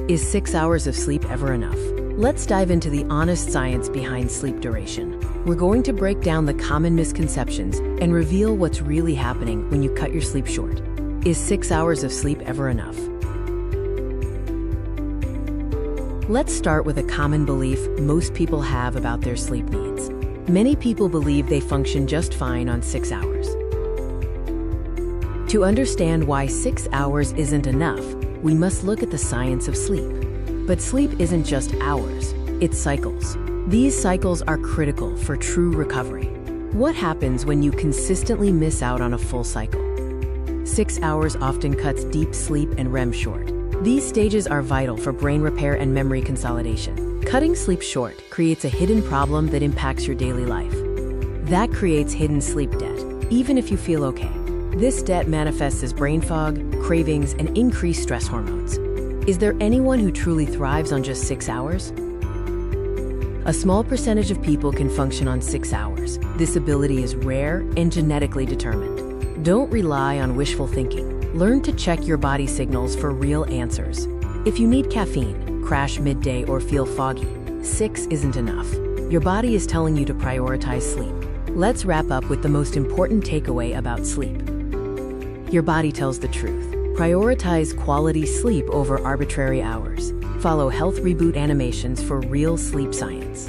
Is 6 hours of sleep ever enough? Let's dive into the honest science behind sleep duration. We're going to break down the common misconceptions and reveal what's really happening when you cut your sleep short. Is 6 hours of sleep ever enough? Let's start with a common belief most people have about their sleep needs. Many people believe they function just fine on 6 hours. To understand why 6 hours isn't enough, we must look at the science of sleep. But sleep isn't just hours, it's cycles. These cycles are critical for true recovery. What happens when you consistently miss out on a full cycle? 6 hours often cuts deep sleep and REM short. These stages are vital for brain repair and memory consolidation. Cutting sleep short creates a hidden problem that impacts your daily life. That creates hidden sleep debt, even if you feel okay. This debt manifests as brain fog, cravings, and increased stress hormones. Is there anyone who truly thrives on just 6 hours? A small percentage of people can function on 6 hours. This ability is rare and genetically determined. Don't rely on wishful thinking. Learn to check your body signals for real answers. If you need caffeine, crash midday, or feel foggy, 6 isn't enough. Your body is telling you to prioritize sleep. Let's wrap up with the most important takeaway about sleep. Your body tells the truth. Prioritize quality sleep over arbitrary hours. Follow Health Reboot animations for real sleep science.